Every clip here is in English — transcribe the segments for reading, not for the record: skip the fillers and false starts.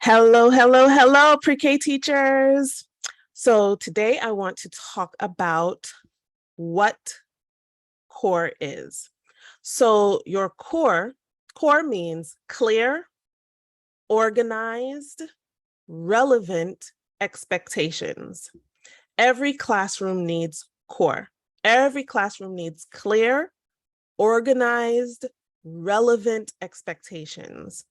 Hello, hello, hello, pre-K teachers. So today I want to talk about what C.O.R.E is. So your core means clear, organized, relevant expectations. Every classroom needs C.O.R.E. Every classroom needs clear, organized, relevant expectations.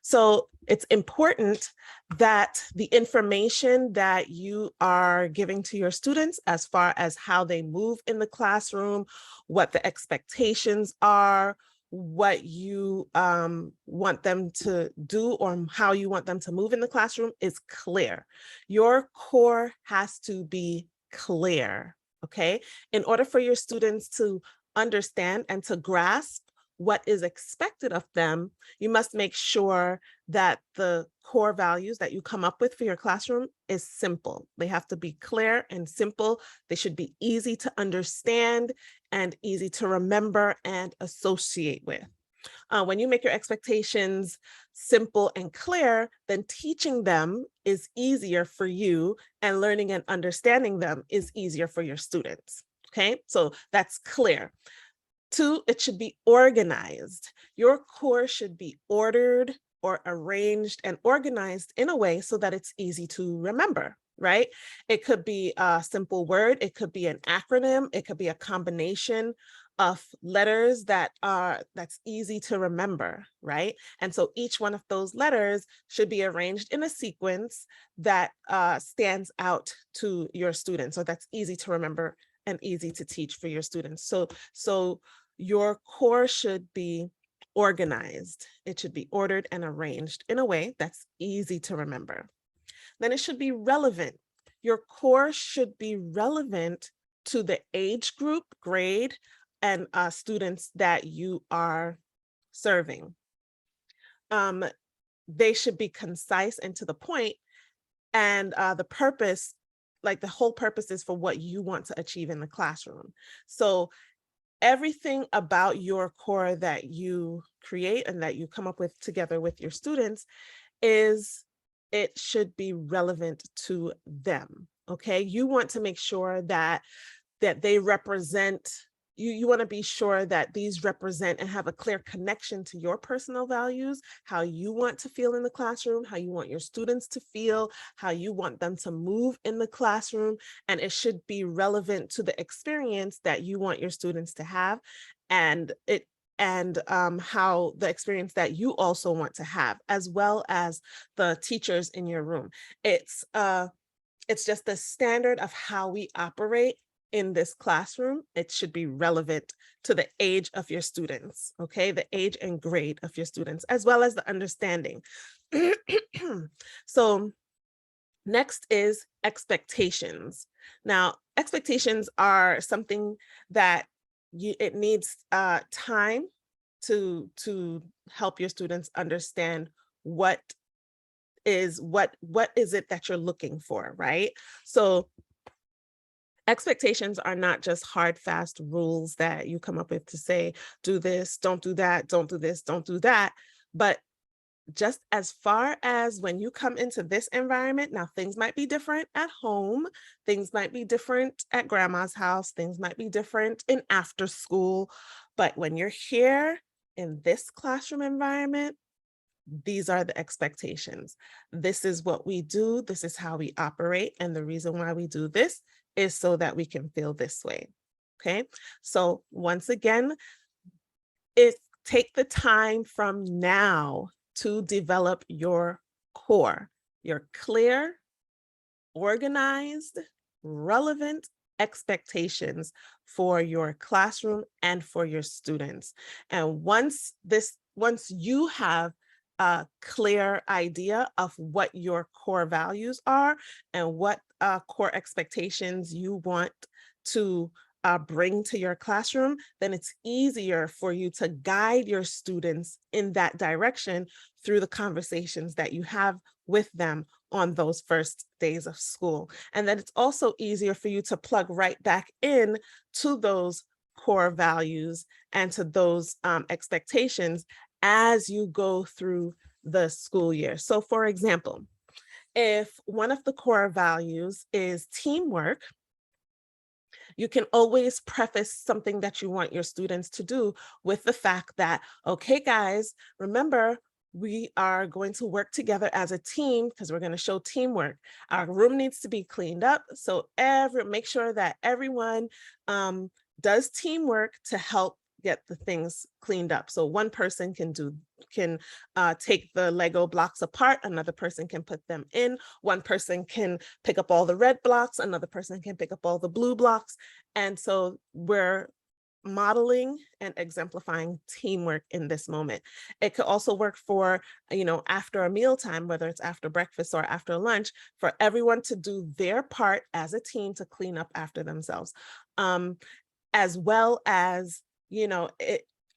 So it's important that the information that you are giving to your students as far as how they move in the classroom, what the expectations are, what you want them to do or how you want them to move in the classroom is clear. Your core has to be clear, okay? In order for your students to understand and to grasp what is expected of them, you must make sure that the core values that you come up with for your classroom is simple. They have to be clear and simple. They should be easy to understand and easy to remember and associate with. When you make your expectations simple and clear, then teaching them is easier for you and learning and understanding them is easier for your students. Okay, so that's clear. 2, it should be organized. Your core should be ordered or arranged and organized in a way so that it's easy to remember, right? It could be a simple word, it could be an acronym, it could be a combination of letters that's easy to remember, right? And so each one of those letters should be arranged in a sequence that stands out to your students, so that's easy to remember and easy to teach for your students. So your core should be organized. It should be ordered and arranged in a way that's easy to remember. Then it should be relevant. Your core should be relevant to the age group, grade, and students that you are serving. They should be concise and to the point, and the purpose, like the whole purpose is for what you want to achieve in the classroom. So everything about your core that you create and that you come up with together with your students it should be relevant to them. Okay, you want to make sure that they represent you want to be sure that these represent and have a clear connection to your personal values, how you want to feel in the classroom, how you want your students to feel, how you want them to move in the classroom, and it should be relevant to the experience that you want your students to have, and how the experience that you also want to have, as well as the teachers in your room. It's just the standard of how we operate in this classroom. It should be relevant to the age of your students, okay? The age and grade of your students, as well as the understanding. So next is expectations. Now, expectations are something that it needs time to help your students understand what is it that you're looking for, right? So expectations are not just hard, fast rules that you come up with to say, do this, don't do that, don't do this, don't do that. But just as far as when you come into this environment, now things might be different at home, things might be different at grandma's house, things might be different in after school, but when you're here in this classroom environment, these are the expectations. This is what we do. This is how we operate. And the reason why we do this is so that we can feel this way. Okay. So once again, take the time from now to develop your core, your clear, organized, relevant expectations for your classroom and for your students. And once you have a clear idea of what your core values are and what core expectations you want to bring to your classroom, then it's easier for you to guide your students in that direction through the conversations that you have with them on those first days of school. And then it's also easier for you to plug right back in to those core values and to those expectations as you go through the school year. So for example, if one of the core values is teamwork, you can always preface something that you want your students to do with the fact that, okay, guys, remember, we are going to work together as a team because we're going to show teamwork. Our room needs to be cleaned up. So make sure that everyone does teamwork to help get the things cleaned up. So one person can take the Lego blocks apart, another person can put them in, one person can pick up all the red blocks, another person can pick up all the blue blocks. And so we're modeling and exemplifying teamwork in this moment. It could also work for, after a mealtime, whether it's after breakfast or after lunch, for everyone to do their part as a team to clean up after themselves. As well as,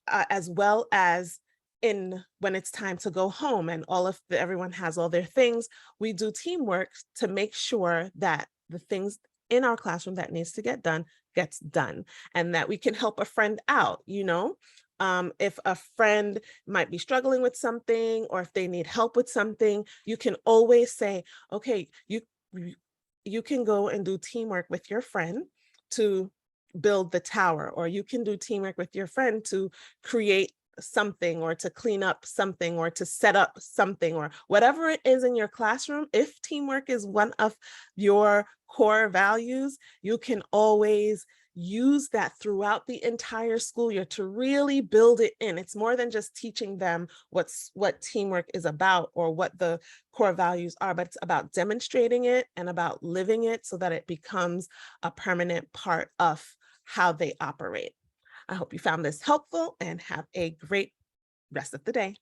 as well as when it's time to go home and everyone has all their things, we do teamwork to make sure that the things in our classroom that needs to get done gets done, and that we can help a friend out. If a friend might be struggling with something, or if they need help with something, you can always say, okay, you can go and do teamwork with your friend to build the tower, or you can do teamwork with your friend to create something, or to clean up something, or to set up something, or whatever it is in your classroom. If teamwork is one of your core values, you can always use that throughout the entire school year to really build it in. It's more than just teaching them what teamwork is about or what the core values are, but it's about demonstrating it and about living it so that it becomes a permanent part of how they operate. I hope you found this helpful and have a great rest of the day.